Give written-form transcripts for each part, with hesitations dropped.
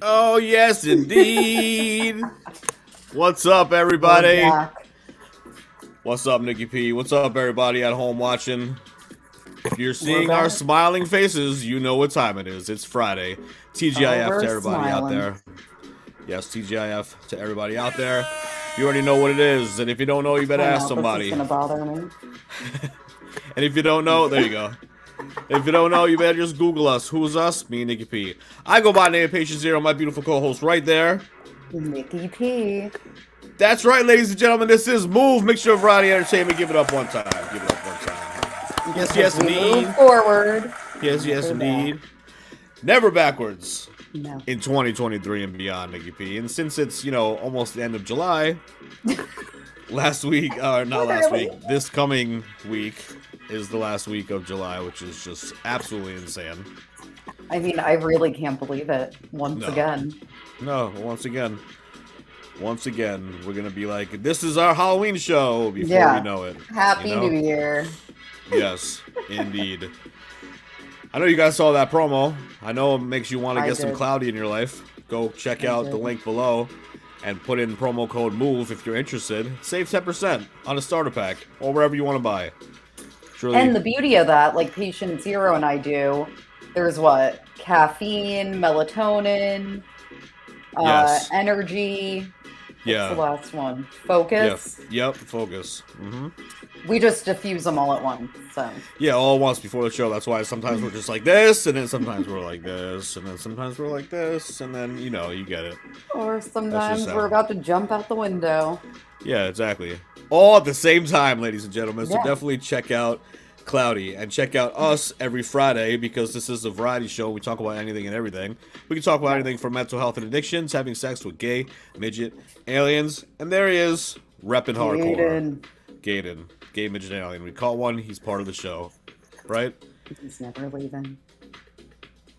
Oh, yes, indeed. What's up, We're everybody? back. What's up, Nikki P? What's up, everybody at home watching? If you're We're seeing our back. smiling faces, you know what time it is. It's Friday. Oh, TGIF to we're everybody out smiling. there. Yes, TGIF to everybody out there. You already know what it is, and if you don't know, you better I ask know, this is somebody. gonna bother me. And if you don't know, there you go. If you don't know, you better just Google us. Who's us? Me and Nikki P. I go by the name of Patient Zero, my beautiful co-host right there. Nikki P. That's right, ladies and gentlemen. This is Move, Mixture of Variety Entertainment. Give it up one time. Give it up one time. Yes, Because yes, we indeed. move forward. Yes, yes, Never indeed. Never backwards No. in 2023 and beyond, Nikki P. And since it's, almost the end of July, last week, not last week, this coming week is the last week of July, which is just absolutely insane. I mean, I really can't believe it. Once No. again. No, once again, we're going to be like, this is our Halloween show before Yeah. we know it. Happy you know? New Year. Yes, indeed. I know you guys saw that promo. I know it makes you want to I get some did. cloudy in your life. Go check I out did. the link below and put in promo code MOVE if you're interested. Save 10% on a starter pack or wherever you want to buy. Surely, And the beauty of that, like Patient Zero and I do, there's what? Caffeine, melatonin, Yes. energy. What's the yeah. last one? Focus. Yep, focus. We just diffuse them all at once. So Yeah, all at once before the show. That's why sometimes we're just like this, and then sometimes we're like this, and then sometimes we're like this, and then, you get it. or sometimes how- we're about to jump out the window. Yeah, exactly. All at the same time, ladies and gentlemen. So Yeah. definitely check out Cloudy and check out us every Friday because this is a variety show. We talk about anything and everything. We can talk about anything from mental health and addictions, having sex with gay, midget, aliens, and there he is, repping hardcore. Gaiden. Gay, midget, alien. We caught one. He's part of the show. Right? He's never leaving.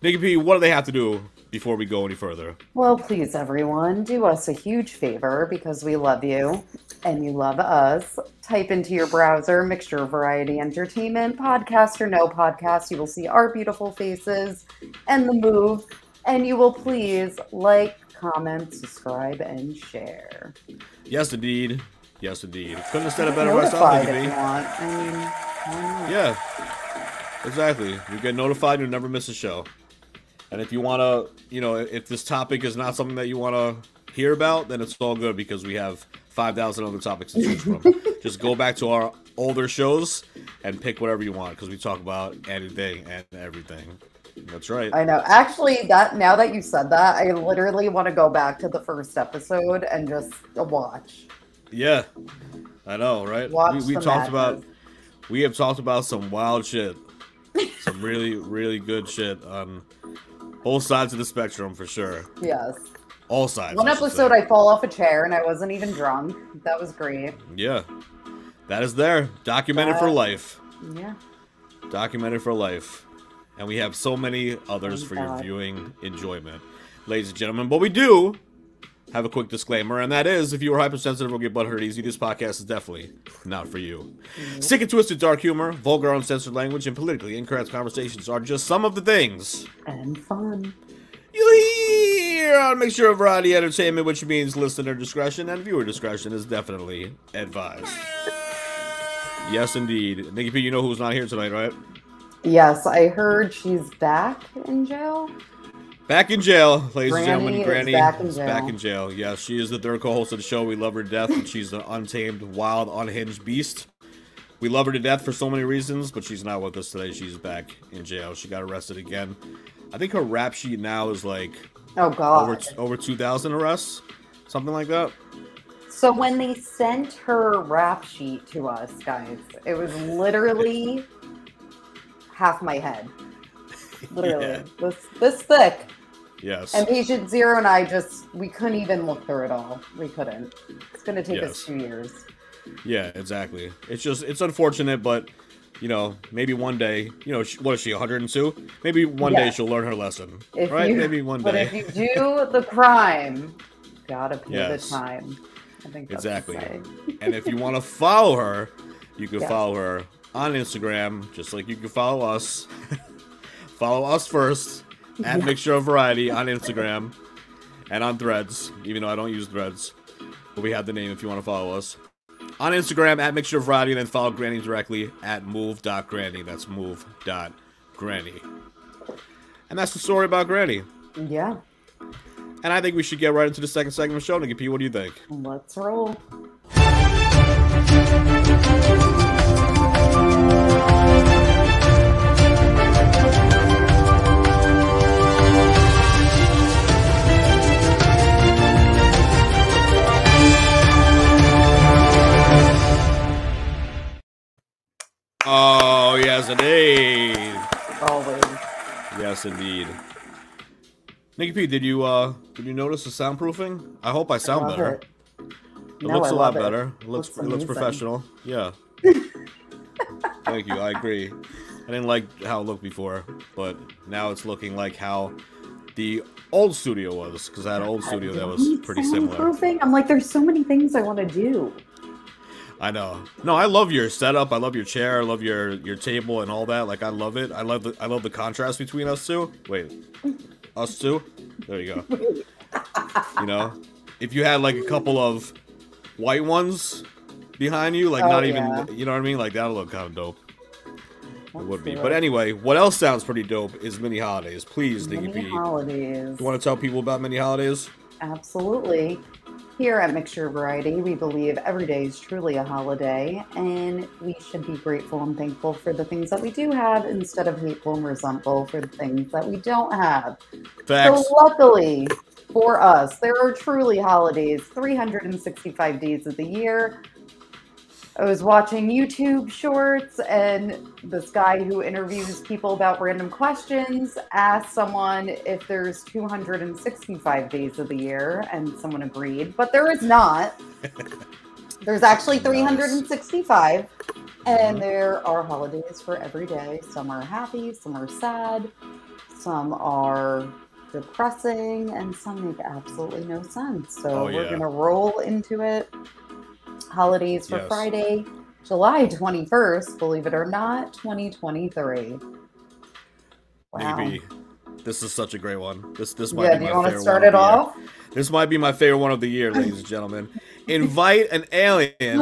Nikki P, what do they have to do before we go any further? Well, please, everyone, do us a huge favor because we love you and you love us. Type into your browser Mixture of Variety Entertainment, podcast or no podcast. You will see our beautiful faces and the move, and you will please like, comment, subscribe, and share. Yes, indeed. Yes, indeed. Couldn't have said it better myself, Notified Nikki if P. you want. I mean, why not? Yeah, exactly. You get notified, you'll never miss a show. And if you want to, if this topic is not something that you want to hear about, then it's all good because we have 5,000 other topics to choose from. Just go back to our older shows and pick whatever you want because we talk about anything and everything. That's right. I know. Actually, now that you said that, I literally want to go back to the first episode and just watch. Yeah, I know, right? Watch we the talked about, madness. we have talked about some wild shit, some really, really good shit on both sides of the spectrum for sure. Yes. All sides. One I should episode, say. I fall off a chair and I wasn't even drunk. That was great. Yeah, that is there, documented for life. Yeah. Documented for life. And we have so many others Thank for your God. viewing enjoyment. Ladies and gentlemen, but we do have a quick disclaimer, and that is, if you are hypersensitive or get butthurt easy, this podcast is definitely not for you. Sick and twisted dark humor, vulgar uncensored language, and politically incorrect conversations are just some of the things And fun. you'll hear on Mixture of Variety Entertainment, which means listener discretion and viewer discretion is definitely advised. Yes, indeed. Nikki P, you know who's not here tonight, right? Yes, I heard she's back in jail. Back in jail, ladies and Granny gentlemen. is Granny back in is jail. back in jail. Yes, she is the third co-host of the show. We love her to death, and she's an untamed, wild, unhinged beast. We love her to death for so many reasons, but she's not with us today. She's back in jail. She got arrested again. I think her rap sheet now is like Oh, God. over 2,000 arrests, something like that. So when they sent her rap sheet to us, guys, it was literally half my head. Literally. Yeah. This thick. Yes. And Patient Zero and I we couldn't even look through it all. We couldn't. It's going to take us Yes. 2 years. Yeah, exactly. It's unfortunate, but maybe one day, what is she, 102? Maybe one day Yeah. she'll learn her lesson, If right? you- Maybe one But day. if you do the crime, gotta pay Yes. the time. I think that's Exactly. the saying. And if you want to follow her, you can Yeah. follow her on Instagram, just like you can follow us. Follow us first at Mixture of Variety on Instagram. And on Threads, even though I don't use Threads. But we have the name if you want to follow us. On Instagram, at Mixture of Variety, and then follow Granny directly at move.granny. That's move.granny. And that's the story about Granny. Yeah. And I think we should get right into the second segment of the show. Nikki P, what do you think? Let's roll. Oh, yes, indeed. Always. Yes, indeed. Nikki P, did you notice the soundproofing? I hope I sound better. It. It looks a lot better. It looks professional. Yeah. Thank you. I agree. I didn't like how it looked before, but now it's looking like how the old studio was, because I had an old studio that was pretty similar. Soundproofing? I'm like, there's so many things I want to do. I know. No, I love your setup. I love your chair. I love your table and all that. Like, I love it. I love the contrast between us two. Wait, us two? There you go. You know, if you had like a couple of white ones behind you, like not even, you know what I mean? Like that'll look kind of dope. It would be. But anyway, what else sounds pretty dope is mini holidays. Please, Nikki P. Mini holidays. You want to tell people about mini holidays? Absolutely. Here at Mixture Variety, we believe every day is truly a holiday, and we should be grateful and thankful for the things that we do have instead of hateful and resentful for the things that we don't have. Facts. So luckily for us, there are truly holidays 365 days of the year. I was watching YouTube shorts, and this guy who interviews people about random questions asked someone if there's 265 days of the year, and someone agreed, but there is not. There's actually 365, and there are holidays for every day. Some are happy, some are sad, some are depressing, and some make absolutely no sense. So we're going to roll into it. Holidays for Friday, July 21st, believe it or not, 2023. Wow. Maybe. This is such a great one. This might be my favorite one. Do you want to start it off? This might be my favorite one of the year, ladies and gentlemen. Invite an alien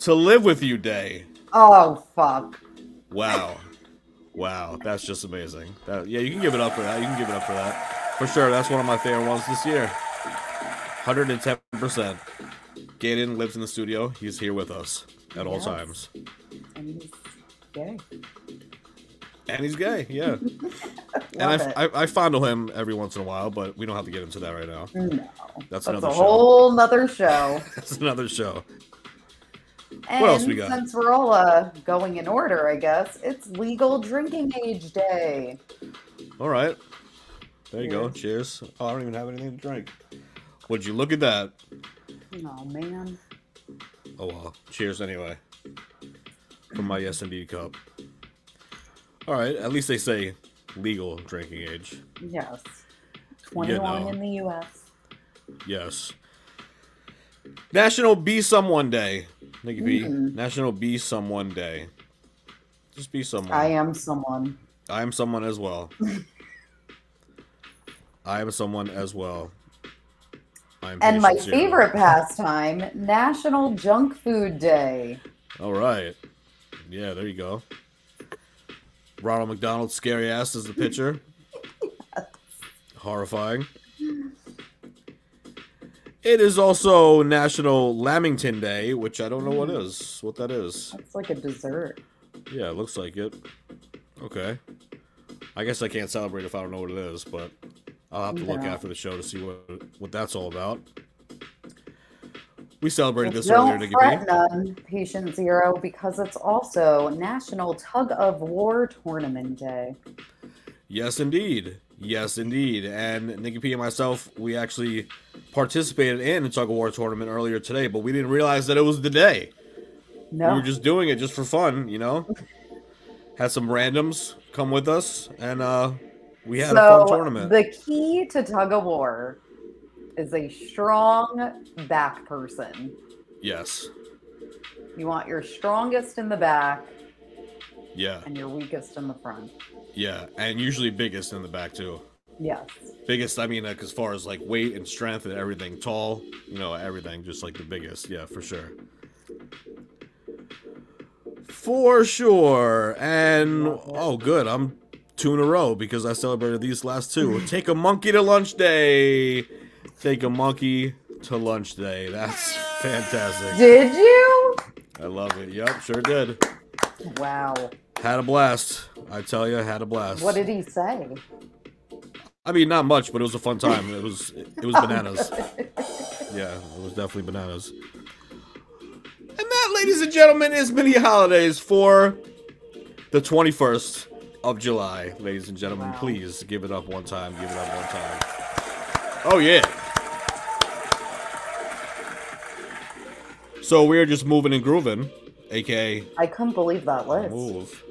to live with you day. Oh, fuck. Wow. Wow, that's just amazing. Yeah, you can give it up for that. You can give it up for that. For sure, that's one of my favorite ones this year. 110%. Gaten lives in the studio. He's here with us at all times. And he's gay. And he's gay, yeah. And I fondle him every once in a while, but we don't have to get into that right now. No. That's another a whole nother show. That's another show. And what else we got? Since we're all going in order, I guess, it's Legal Drinking Age Day. All right. There you go. Cheers. Oh, I don't even have anything to drink. Would you look at that? Oh, man. Oh, well. Cheers anyway. From my Yes Indeed cup. All right. At least they say legal drinking age. Yes. 21 in the U.S. Yes. National Be Someone Day. Nikki B. National Be Someone Day. Just be someone. I am someone. I am someone as well. I am someone as well. And my favorite pastime, National Junk Food Day. All right. Yeah, there you go. Ronald McDonald's scary ass is the picture. Yes. Horrifying. It is also National Lamington Day, which I don't know what that is. It's like a dessert. Yeah, it looks like it. Okay. I guess I can't celebrate if I don't know what it is, but I'll have to look after the show to see what that's all about. We celebrated this earlier, Nikki P. None, Patient Zero, because it's also National Tug of War Tournament Day. Yes, indeed. Yes, indeed. And Nikki P and myself, we actually participated in a tug of war tournament earlier today, but we didn't realize that it was the day. No. We were just doing it just for fun, you know? Had some randoms come with us, and we had a fun tournament. The key to tug of war is a strong back person. Yes. You want your strongest in the back. Yeah. And your weakest in the front. Yeah, and usually biggest in the back, too. Yes. Biggest, I mean, like, as far as like weight and strength and everything, tall, you know, everything, just like the biggest. Yeah, for sure. For sure. And oh, good. I'm 2 in a row because I celebrated these last 2. Take a monkey to lunch day. Take a monkey to lunch day. That's fantastic. Did you? I love it. Yep, sure did. Wow. Had a blast. I tell you, had a blast. What did he say? I mean, not much, but it was a fun time. It was bananas. Yeah, it was definitely bananas. And that, ladies and gentlemen, is Mini Holidays for the 21st of July. Ladies and gentlemen, Wow. please give it up one time. Give it up one time. Oh, yeah. So we're just moving and grooving, a.k.a. I couldn't believe that list. Move.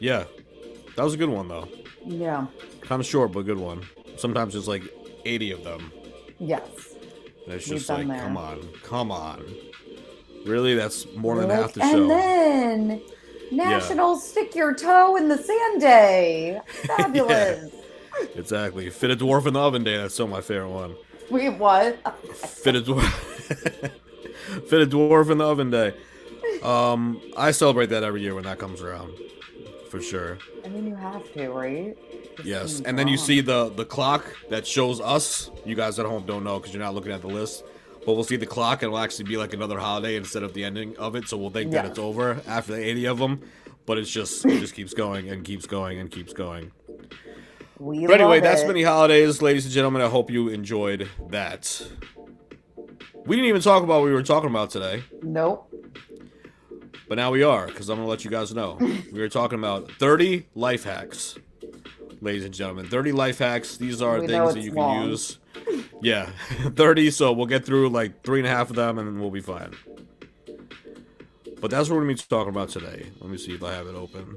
Yeah. That was a good one, though. Yeah. Kind of short, but a good one. Sometimes there's like 80 of them. Yes. And it's We've just done like, there. come on. Come on. Really? That's more than Like, half the show. and then National Stick Your Toe in the Sand Day. Fabulous. Exactly. Fit a dwarf in the oven day. That's still my favorite one. Wait, what? Fit a dwarf. Fit a dwarf in the oven day. I celebrate that every year when that comes around. For sure. I mean, you have to, right? Just Yes. seems And then you wrong. see the clock that shows us. You guys at home don't know because you're not looking at the list. But we'll see the clock and it'll actually be like another holiday instead of the ending of it. So we'll think that Yeah. it's over after the 80 of them. But it just keeps going and keeps going and keeps going. We But anyway, love that's it. Mini Holidays, ladies and gentlemen. I hope you enjoyed that. We didn't even talk about what we were talking about today. Nope. But now we are, because I'm going to let you guys know. We were talking about 30 life hacks, ladies and gentlemen. 30 life hacks. These are We know things that it's you long. can use. Yeah, 30, so we'll get through like 3.5 of them, and then we'll be fine. But that's what we're going to be talking about today. Let me see if I have it open.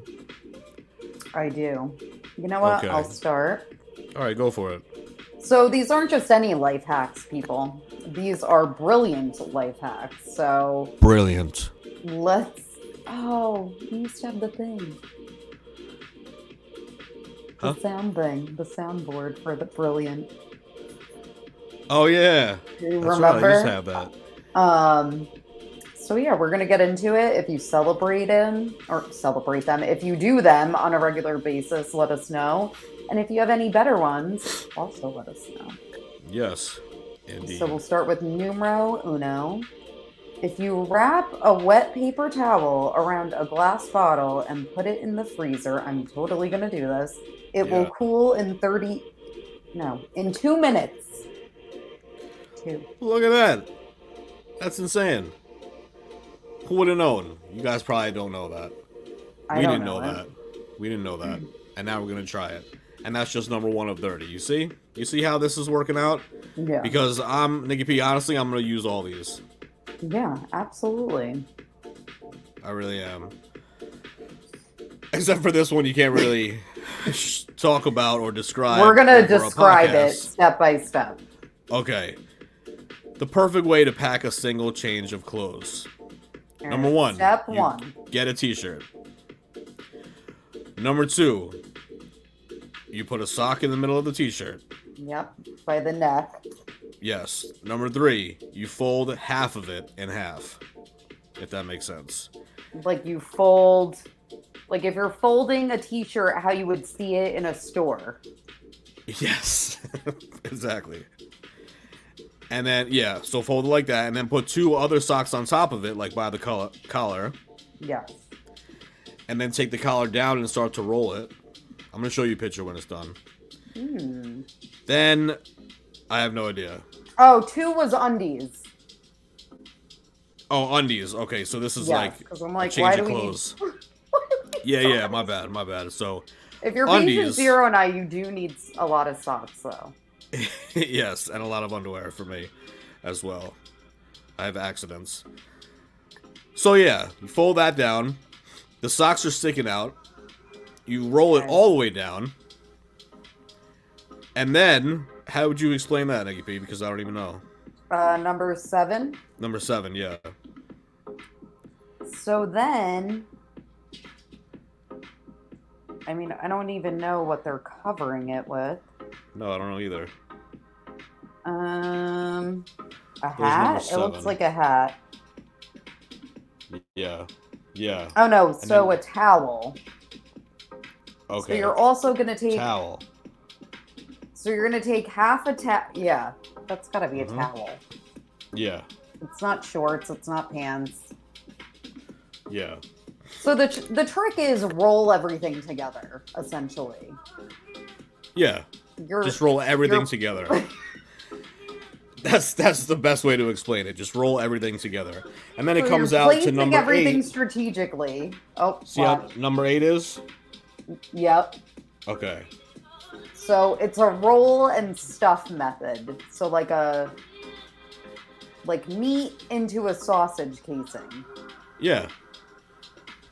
I do. You know what? Okay. I'll start. All right, go for it. So these aren't just any life hacks, people. These are brilliant life hacks. So Brilliant. let's... Oh, we used to have the thing. The Huh? sound thing. The soundboard for the brilliant. Oh, yeah. Do you That's right, I used to remember? have that. So yeah, we're gonna get into it. If you celebrate them, if you do them on a regular basis, let us know. And if you have any better ones, also let us know. Yes, indeed. So we'll start with numero uno. If you wrap a wet paper towel around a glass bottle and put it in the freezer, I'm totally gonna do this. It will Yeah. cool in 2 minutes. 2. Look at that. That's insane. Who would have known? You guys probably don't know that. I We don't didn't know it. that. We didn't know that. And now we're going to try it. And that's just number 1 of 30. You see? You see how this is working out? Yeah. Because Nikki P, honestly, I'm going to use all these. Yeah, absolutely. I really am. Except for this one, you can't really talk about or describe. We're gonna over a describe it podcast. step by step. Okay. The perfect way to pack a single change of clothes. All Number right, 1. Step you 1. Get a t-shirt. Number 2. You put a sock in the middle of the t-shirt. Yep, by the neck. Yes. Number 3. You fold half of it in half. If that makes sense. Like you fold, like if you're folding a t-shirt, how you would see it in a store. Yes. Exactly. And then, yeah, so fold it like that, and then put 2 other socks on top of it, like by the collar. Yes. And then take the collar down and start to roll it. I'm going to show you a picture when it's done. Then, I have no idea. Oh, 2 was undies. Oh, undies. Okay, so this is Yes, like 'cause I'm a like, change why of do we need- clothes. Yeah, my bad. So, If you're patient Undies. 0 and I, you do need a lot of socks, though. yes, and a lot of underwear for me as well. I have accidents. So yeah, you fold that down. The socks are sticking out. You roll it Okay. all the way down. And then, how would you explain that, Nikki P? Because I don't even know. Number 7. Number 7, yeah. So then, I mean, I don't even know what they're covering it with. No, I don't know either. A There's number hat? It looks 7. like a hat. Yeah. Yeah. Oh no, And so then, a towel. So okay. you're also gonna take. Towel. So you're gonna take half a towel. Yeah, that's gotta be a towel. Yeah. It's not shorts. It's not pants. Yeah. So the trick is roll everything together, essentially. Yeah. Just roll everything together. That's the best way to explain it. Just roll everything together, and then it comes out to number 8. Everything strategically. Oh, see how number 8 is? Yep. Okay. So it's a roll and stuff method. So like meat into a sausage casing. Yeah.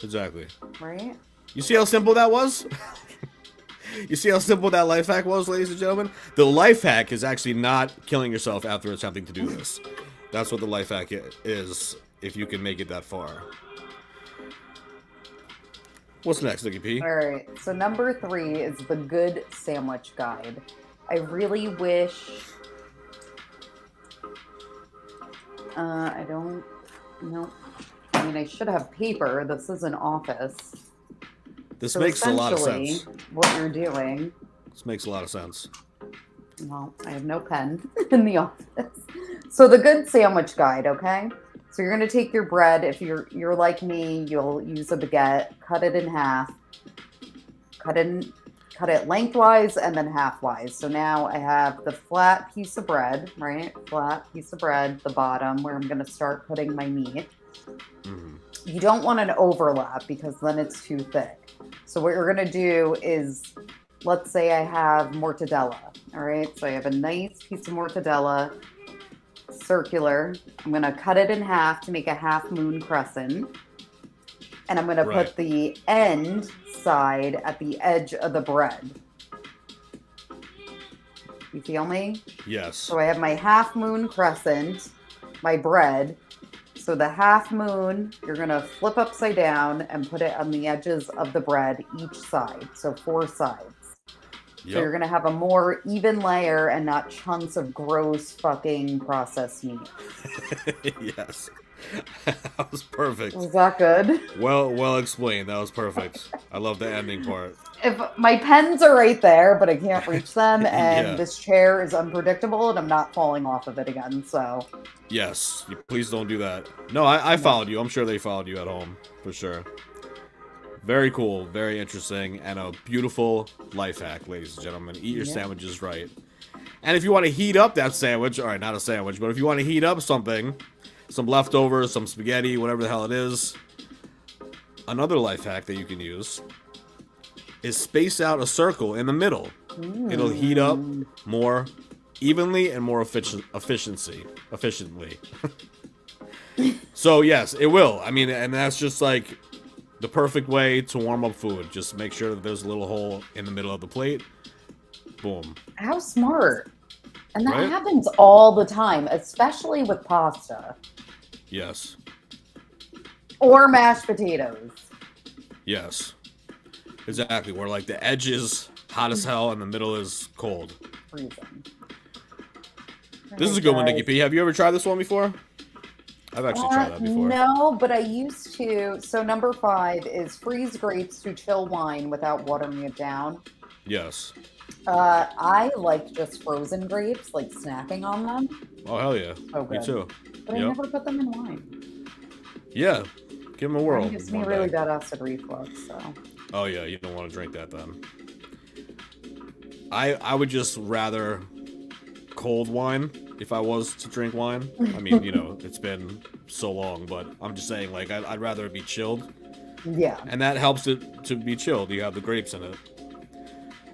Exactly. Right? You see how simple that was? You see how simple that life hack was, ladies and gentlemen? The life hack is actually not killing yourself after attempting to do this. That's what the life hack is, if you can make it that far. What's next, Nikki P? Alright, so number 3 is the good sandwich guide. I really wish... I don't... No. I mean, I should have paper. This is an office. This makes a lot of sense. What you're doing... This makes a lot of sense. Well, I have no pen in the office. So the good sandwich guide, okay? So you're going to take your bread. If you're like me, you'll use a baguette, cut it in half, cut it lengthwise and then halfwise. So now I have the flat piece of bread, right? Flat piece of bread, the bottom where I'm going to start putting my meat. Mm-hmm. You don't want an overlap because then it's too thick. So what you're going to do is, let's say I have mortadella, all right? So I have a nice piece of mortadella, circular. I'm going to cut it in half to make a half moon crescent. And I'm going to put the end side at the edge of the bread. You feel me? Yes. So I have my half moon crescent, my bread. So the half moon, you're going to flip upside down and put it on the edges of the bread, each side. So 4 sides. Yep. So you're going to have a more even layer and not chunks of gross fucking processed meat. Yes. That was perfect. Was that good? Well explained. That was perfect. I love the ending part. If my pens are right there, but I can't reach them, and this chair is unpredictable, and I'm not falling off of it again, so... Yes. Please don't do that. No, I followed you. I'm sure they followed you at home. For sure. Very cool. Very interesting. And a beautiful life hack, ladies and gentlemen. Eat your sandwiches right. And if you want to heat up that sandwich... Alright, not a sandwich, but if you want to heat up something... Some leftovers, some spaghetti, whatever the hell it is. Another life hack that you can use is space out a circle in the middle. It'll heat up more evenly and more efficiently. So yes, it will. I mean, and that's just like the perfect way to warm up food. Just make sure that there's a little hole in the middle of the plate. Boom. How smart. And that happens all the time, especially with pasta. Yes. Or mashed potatoes. Yes. Exactly. Where like the edge is hot as hell and the middle is cold. Freezing. This is a good one, Nikki P. Have you ever tried this one before? I've actually tried that before. No, but I used to. So number 5 is freeze grapes to chill wine without watering it down. Yes. I like just frozen grapes, like snacking on them. Oh, hell yeah. Okay. Me too. But I never put them in wine. Yeah. Give them a whirl. It gives me really bad acid reflux, so. Oh, yeah. You don't want to drink that then. I would just rather cold wine if I was to drink wine. I mean, you know, it's been so long, but I'm just saying, like, I'd rather it be chilled. Yeah. And that helps it to be chilled. You have the grapes in it.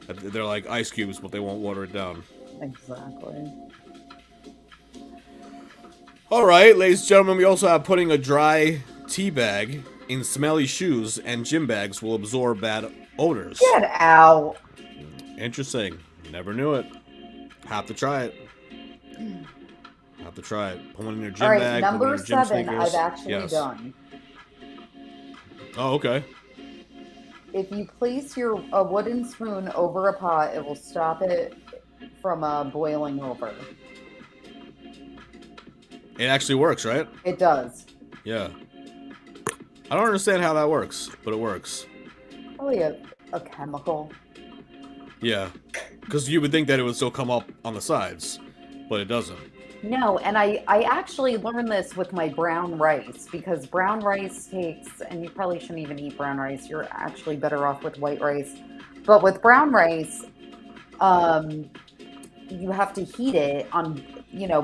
They're like ice cubes, but they won't water it down. Exactly. Alright, ladies and gentlemen, we also have putting a dry tea bag in smelly shoes and gym bags will absorb bad odors. Get out. Interesting. Never knew it. Have to try it. Have to try it. Put one in your gym bag. Number put it in your 7, gym sneakers. I've actually done. Oh, okay. If you place a wooden spoon over a pot, it will stop it from boiling over. It actually works, right? It does. Yeah. I don't understand how that works, but it works. Probably a chemical. Yeah. Because you would think that it would still come up on the sides, but it doesn't. No, and I actually learned this with my brown rice, because brown rice takes, and you probably shouldn't even eat brown rice. You're actually better off with white rice. But with brown rice, you have to heat it on,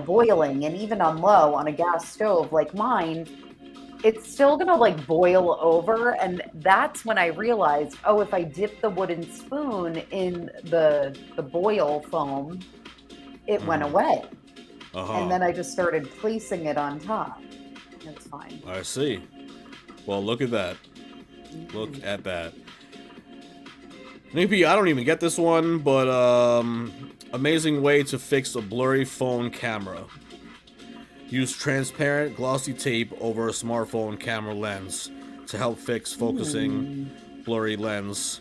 boiling, and even on low on a gas stove like mine, it's still gonna like boil over. And that's when I realized, oh, if I dip the wooden spoon in the boil foam, it went away. And then I just started placing it on top. It's fine. I see. Well, look at that. Look at that. Maybe I don't even get this one, but amazing way to fix a blurry phone camera. Use transparent glossy tape over a smartphone camera lens to help fix focusing, blurry lens,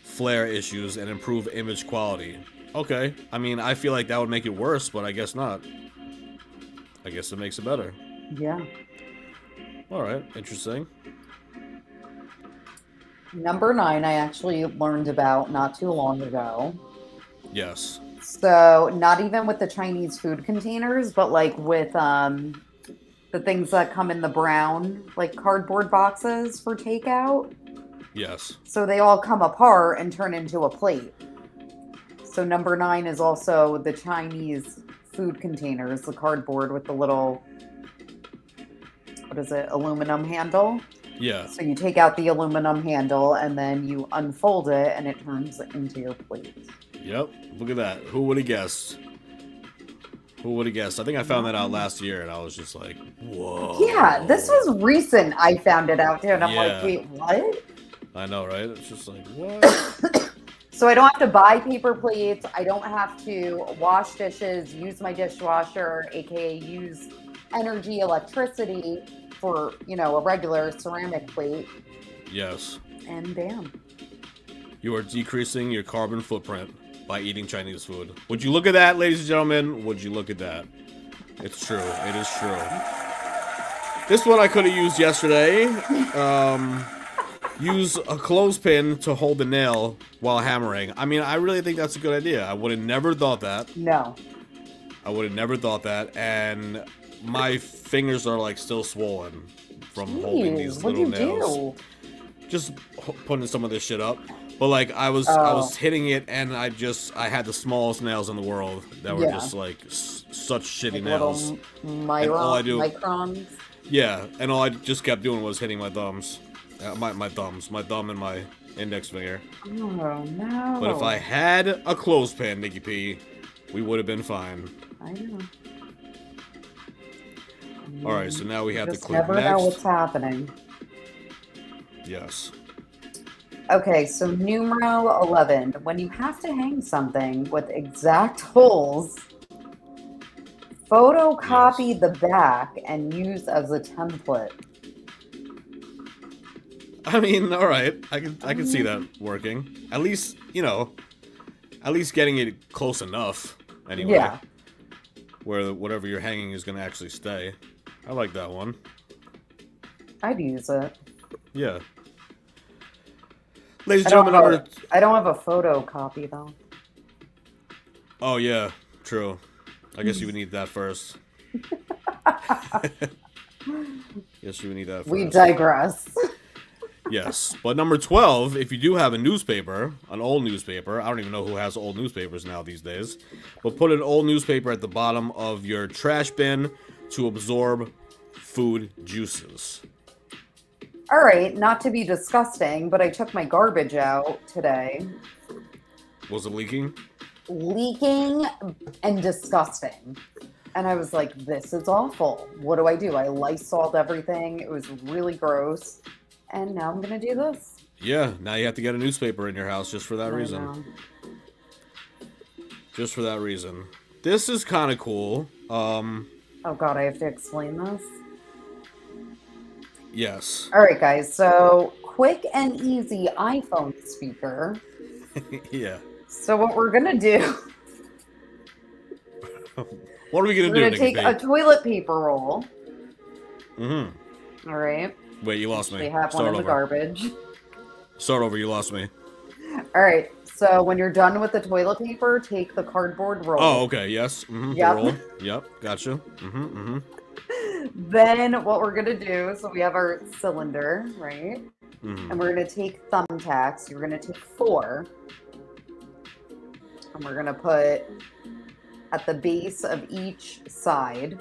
flare issues, and improve image quality. Okay, I mean, I feel like that would make it worse, but I guess not. I guess it makes it better. Yeah. Alright, interesting. Number 9, I actually learned about not too long ago. Yes. So, not even with the Chinese food containers, but like with the things that come in the brown, like cardboard boxes for takeout. Yes. So they all come apart and turn into a plate. So number 9 is also the Chinese food containers, the cardboard with the little, what is it, aluminum handle? Yeah. So you take out the aluminum handle and then you unfold it and it turns into your plate. Yep. Look at that. Who would have guessed? Who would have guessed? I think I found that out last year and I was just like, whoa. Yeah, this was recent. I found it out too. And I'm like, wait, what? I know, right? It's just like, what? So I don't have to buy paper plates. I don't have to wash dishes, use my dishwasher, aka use electricity for, a regular ceramic plate. Yes. And bam. You are decreasing your carbon footprint by eating Chinese food. Would you look at that, ladies and gentlemen? Would you look at that? It's true. It is true. This one I could have used yesterday. Use a clothespin to hold the nail while hammering. I mean, I really think that's a good idea. I would have never thought that. No. I would have never thought that. And my fingers are like still swollen from holding these little nails. Just putting some of this shit up. But like I was hitting it and I had the smallest nails in the world that were just like such shitty nails. Microns. Yeah, and all I just kept doing was hitting my thumbs. My thumbs. My thumb and my index finger. Oh, no. But if I had a clothespin, Nikki P, we would have been fine. I know. Alright, so now we have to click never next. Know what's happening. Yes. Okay, so numero 11. When you have to hang something with exact holes, photocopy the back and use as a template. I mean, all right, I can see that working. At least, at least getting it close enough. Anyway, yeah. Where whatever you're hanging is gonna actually stay. I like that one. I'd use it. Yeah. Ladies and gentlemen, I don't have a photocopy though. Oh yeah, true. I guess you would need that first. Yes, you would need that first. We digress. Yes, but number 12, if you do have a newspaper, an old newspaper, I don't even know who has old newspapers now these days, but put an old newspaper at the bottom of your trash bin to absorb food juices. All right, not to be disgusting, but I took my garbage out today. Was it leaking? Leaking and disgusting. And I was like, this is awful. What do? I Lysoled everything. It was really gross. And now I'm going to do this. Yeah, now you have to get a newspaper in your house just for that reason. Just for that reason. This is kind of cool. Oh god, I have to explain this? Yes. Alright guys, so quick and easy iPhone speaker. Yeah. So what we're going to do What are we gonna We're do, gonna take a toilet paper roll. Mm-hmm. All right. Wait, you lost They me. have one in the garbage. Start over. You lost me. All right. So when you're done with the toilet paper, take the cardboard roll. Oh, okay. Yes. Mm-hmm. Yep. The roll. Yep. Gotcha. Mm-hmm. Mm-hmm. Then what we're gonna do, so we have our cylinder, right? Mm-hmm. And we're gonna take thumbtacks. You're gonna take 4. And we're gonna put at the base of each side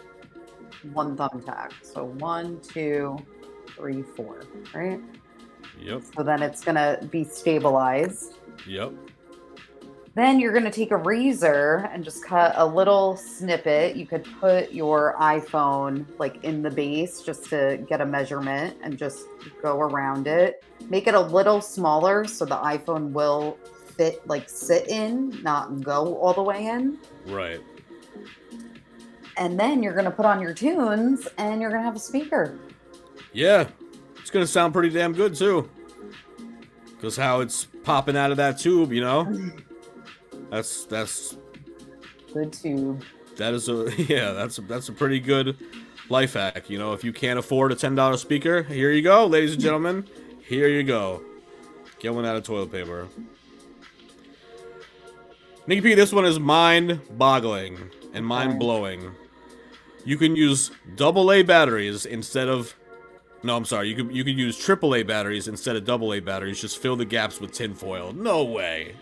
1 thumbtack. So 1, 2, 3, 4, right? Yep. So then it's gonna be stabilized. Yep. Then you're gonna take a razor and just cut a little snippet. You could put your iPhone like in the base just to get a measurement and just go around it. Make it a little smaller so the iPhone will fit, like sit in, not go all the way in. Right. And then you're gonna put on your tunes and you're gonna have a speaker. Yeah. It's gonna sound pretty damn good too. Cause how it's popping out of that tube, you know? That's Good tube. that is a yeah, that's a pretty good life hack. You know, if you can't afford a $10 speaker, here you go, ladies and gentlemen. Here you go. Get one out of toilet paper. Nikki P, this one is mind-boggling and mind-blowing. You can use AA batteries instead of... No, I'm sorry. You can use AAA batteries instead of AA batteries. Just fill the gaps with tinfoil. No way.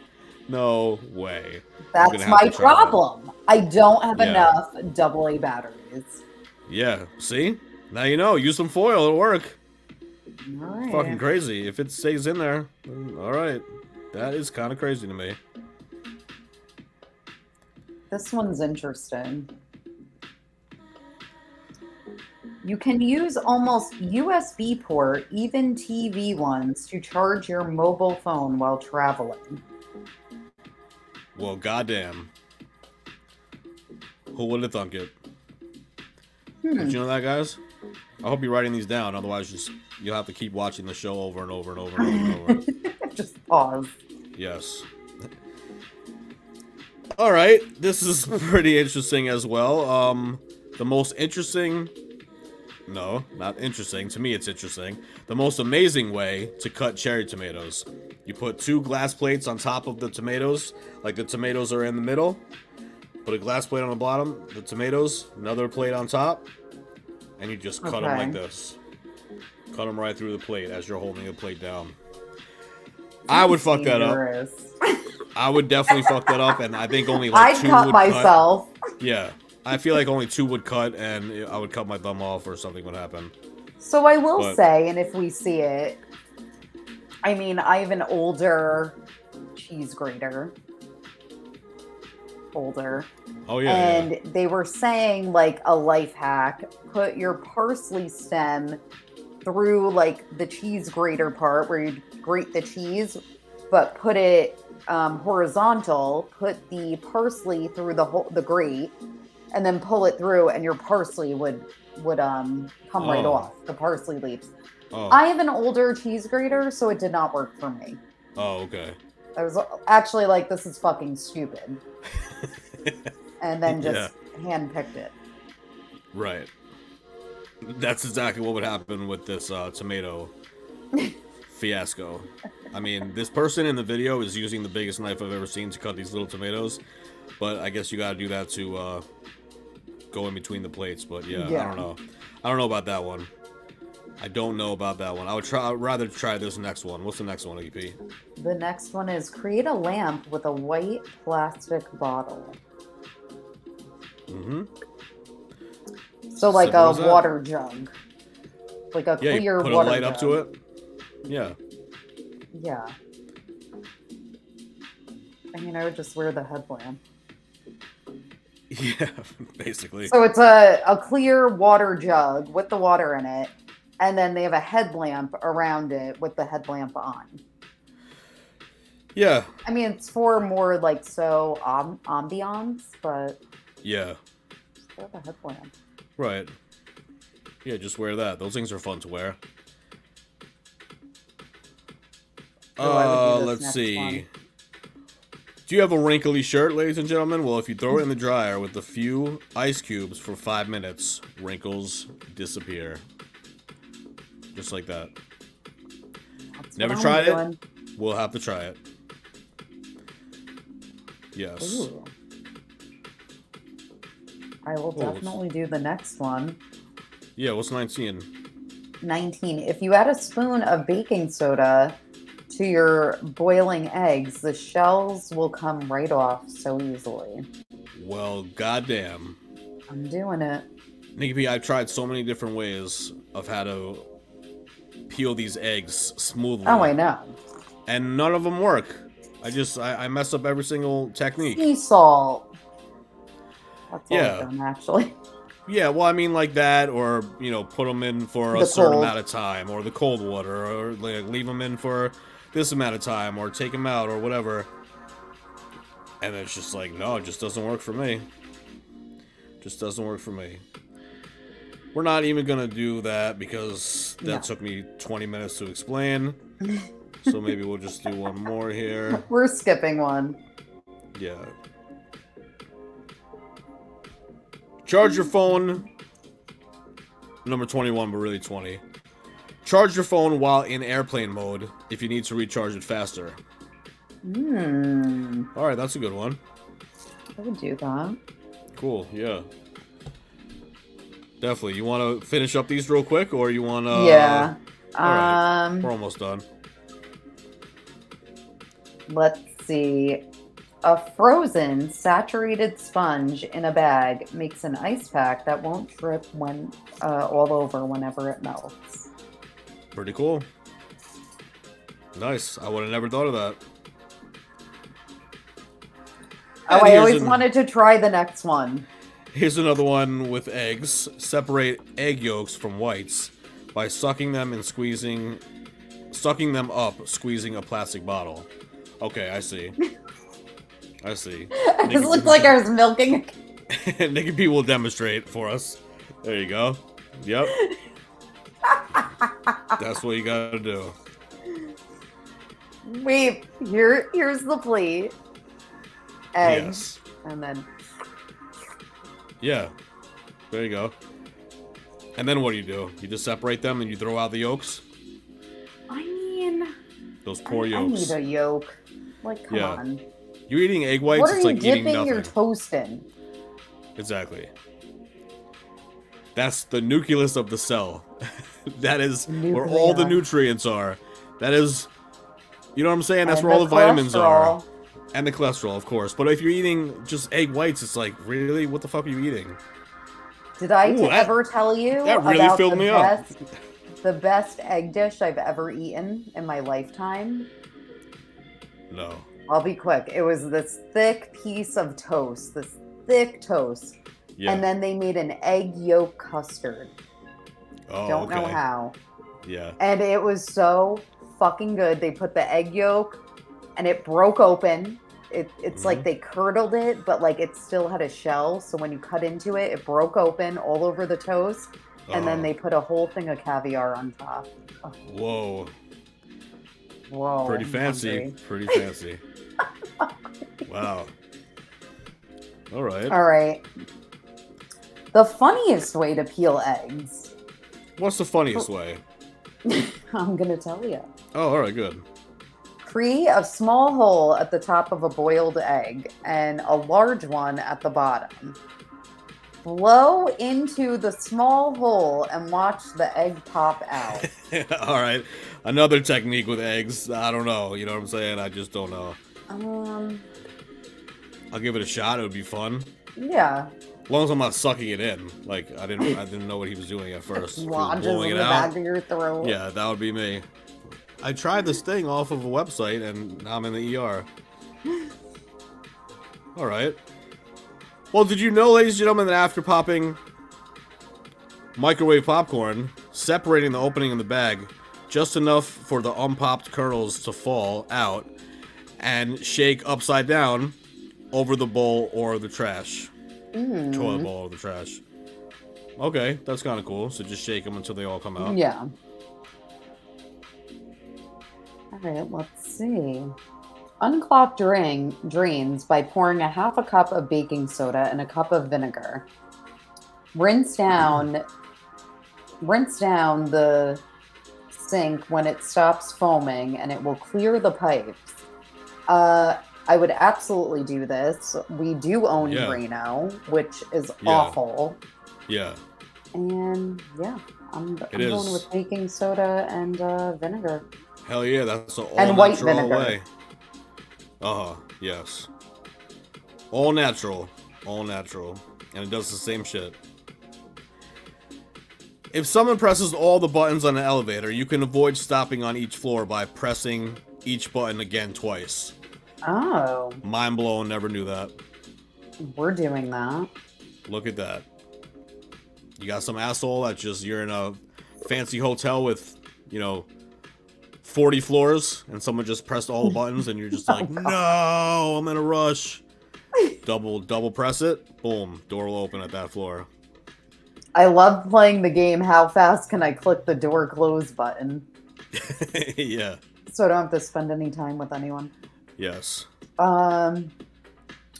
No way. That's my problem. I don't have enough AA batteries. Yeah. See? Now you know. Use some foil. It'll work. All right. Fucking crazy. If it stays in there. All right. That is kind of crazy to me. This one's interesting. You can use almost USB port, even TV ones, to charge your mobile phone while traveling. Well, goddamn. Who would have thunk it? Did you know that, guys? I hope you're writing these down. Otherwise, you'll have to keep watching the show over and over and over and over and over. Just pause. Yes. All right. This is pretty interesting as well. The most interesting... No, not interesting. To me, it's interesting. The most amazing way to cut cherry tomatoes. You put 2 glass plates on top of the tomatoes, like the tomatoes are in the middle. Put a glass plate on the bottom, the tomatoes, another plate on top, and you just cut them like this. Cut them right through the plate as you're holding the plate down. I would fuck that up. I would definitely fuck that up, and I think only like 2 would cut. I'd cut myself. Yeah. I feel like only 2 would cut, and I would cut my thumb off or something would happen. So I will say, and if we see it, I mean, I have an older cheese grater. Older. Oh, yeah. And they were saying, like, a life hack, put your parsley stem through, like, the cheese grater part where you grate the cheese, but put it horizontal, put the parsley through the grate, and then pull it through, and your parsley would come right off, the parsley leaves. I have an older cheese grater, so it did not work for me. Oh, okay. I was actually like, this is fucking stupid. And then just hand-picked it. Right. That's exactly what would happen with this tomato fiasco. I mean, this person in the video is using the biggest knife I've ever seen to cut these little tomatoes, but I guess you gotta do that to go in between the plates. But yeah, I don't know. I don't know about that one. I don't know about that one. I'd rather try this next one. What's the next one, EP? The next one is create a lamp with a white plastic bottle. Mm-hmm. So like a water jug. Like a clear water jug. Put a light up to it. Yeah. Yeah. I mean, I would just wear the headlamp. Yeah, basically. So it's a clear water jug with the water in it, and then they have a headlamp around it with the headlamp on. Yeah. I mean, it's for more like ambiance, but yeah. Just wear the headlamp. Right. Yeah, just wear that. Those things are fun to wear. Let's see. Do you have a wrinkly shirt, ladies and gentlemen? Well, if you throw it in the dryer with a few ice cubes for 5 minutes, wrinkles disappear. Just like that. That's Never what tried I'm it? We'll have to try it. Yes. Ooh. I will definitely do the next one. Yeah, what's 19? 19. If you add a spoon of baking soda to your boiling eggs, the shells will come right off so easily. Well, goddamn. I'm doing it. Nikki P, I've tried so many different ways of how to peel these eggs smoothly. Oh, I know. And none of them work. I mess up every single technique. Sea salt. That's all Yeah. I've done, actually. Yeah, well, I mean, like that, or, you know, put them in for a The certain cold. amount of time, or the cold water, or like, leave them in for this amount of time, or take them out, or whatever. And it's just like, no, it just doesn't work for me. Just doesn't work for me. We're not even gonna do that because that took me 20 minutes to explain. So maybe we'll just do one more here. We're skipping one. Yeah. Charge your phone. Number 21, but really 20. Charge your phone while in airplane mode if you need to recharge it faster. Alright, that's a good one. I would do that. Cool, yeah. Definitely. You want to finish up these real quick, or you want to... Yeah. Alright, we're almost done. Let's see. A frozen, saturated sponge in a bag makes an ice pack that won't drip when all over whenever it melts. Pretty cool. Nice. I would have never thought of that. Oh, And I here's always wanted to try the next one. Here's another one with eggs. Separate egg yolks from whites by sucking them up, squeezing a plastic bottle. Okay, I see. I see. This looks like I was milking. Nikki P will demonstrate for us. There you go. Yep. That's what you gotta do. Wait, here's the plate. Eggs. Yes. And then Yeah. There you go. And then what do? You just separate them and you throw out the yolks? I mean, Those poor I yolks. need a yolk. Like, come on. You're eating egg whites, What are it's you like eating dipping nothing. your toast in? Exactly. That's the nucleus of the cell. That is where all the nutrients are. That is, you know what I'm saying? That's where all the vitamins are. And the cholesterol, of course. But if you're eating just egg whites, it's like, really? What the fuck are you eating? Did I ever tell you that really about filled me up. the best egg dish I've ever eaten in my lifetime? No. I'll be quick. It was this thick piece of toast, this thick toast. Yeah. And then they made an egg yolk custard. Oh, Don't know how. Yeah. And it was so fucking good. They put the egg yolk and it broke open. It's like they curdled it, but like it still had a shell. So when you cut into it, it broke open all over the toast. And then they put a whole thing of caviar on top. Oh. Whoa. Whoa. Pretty I'm fancy. hungry. Pretty fancy. Wow. All right. All right. The funniest way to peel eggs. What's the funniest way? I'm going to tell you. Oh, all right, good. Create a small hole at the top of a boiled egg and a large one at the bottom. Blow into the small hole and watch the egg pop out. All right. Another technique with eggs. I don't know. You know what I'm saying? I just don't know. I'll give it a shot. It would be fun. Yeah. As long as I'm not sucking it in. Like, I didn't know what he was doing at first. Lodges Blowing in it the out. back of your throat. Yeah, that would be me. I tried this thing off of a website, and now I'm in the ER. All right. Well, did you know, ladies and gentlemen, that after popping microwave popcorn, separating the opening in the bag just enough for the unpopped kernels to fall out, and shake upside down over the bowl or the trash. Toilet bowl or the trash. Okay, that's kind of cool. So just shake them until they all come out. Yeah. All right, let's see. Unclog drains by pouring a half a cup of baking soda in a cup of vinegar. Rinse down the sink when it stops foaming, and it will clear the pipes. I would absolutely do this. We do own Drano, which is awful. Yeah. And yeah, I'm going with baking soda and vinegar. Hell yeah, that's all and white vinegar. Way. Yes. All natural. All natural. And it does the same shit. If someone presses all the buttons on an elevator, you can avoid stopping on each floor by pressing each button again twice. Oh. Mind blown, never knew that. We're doing that. Look at that. You got some asshole that just, you're in a fancy hotel with, 40 floors, and someone just pressed all the buttons, and you're just like, no, I'm in a rush. Double press it, boom, door will open at that floor. I love playing the game, how fast can I click the door close button? Yeah. So I don't have to spend any time with anyone. Yes.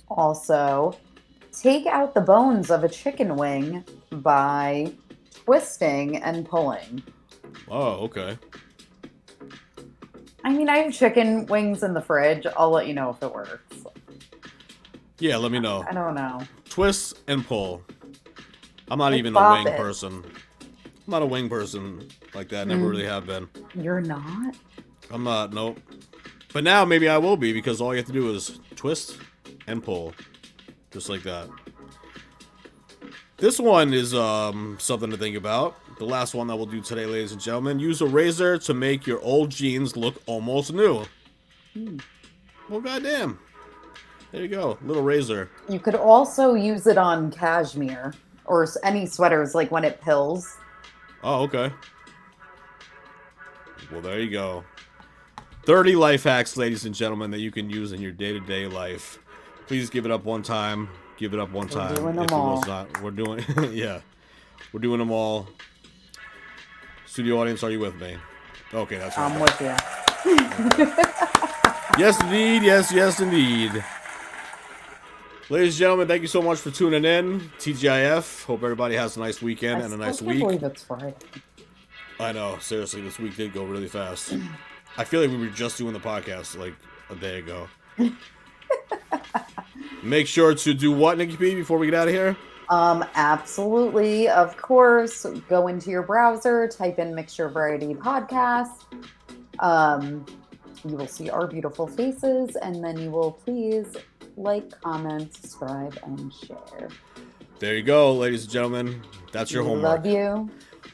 Also, take out the bones of a chicken wing by twisting and pulling. Oh, okay. I mean, I have chicken wings in the fridge. I'll let you know if it works. Yeah, let me know. I don't know. Twist and pull. I'm not even a wing person. I'm not a wing person like that. Never really have been. You're not? I'm not, nope. But now maybe I will be, because all you have to do is twist and pull. Just like that. This one is something to think about. The last one that we'll do today, ladies and gentlemen. Use a razor to make your old jeans look almost new. Well, goddamn. There you go. Little razor. You could also use it on cashmere or any sweaters, like when it pills. Oh, okay. Well, there you go. 30 life hacks, ladies and gentlemen, that you can use in your day-to-day life. Please give it up one time. Give it up one time. We're doing them all. We're doing, yeah. We're doing them all. Studio audience, are you with me? Okay, that's right. I'm with you. Yes, indeed. Yes, indeed. Ladies and gentlemen, thank you so much for tuning in. TGIF. Hope everybody has a nice weekend and a nice week. I can't believe it's Friday. I know. Seriously, this week did go really fast. I feel like we were just doing the podcast like a day ago. Make sure to do what, Nikki P, before we get out of here? Absolutely. Of course. Go into your browser, type in Mixture Variety Podcast. You will see our beautiful faces, and then you will please like, comment, subscribe, and share. There you go, ladies and gentlemen. That's your homework. Love you.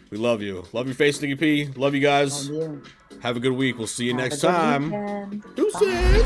We love you. Love your face, Nikki P. Love you guys. Love you. Have a good week. We'll see you next time. Weekend. Deuces.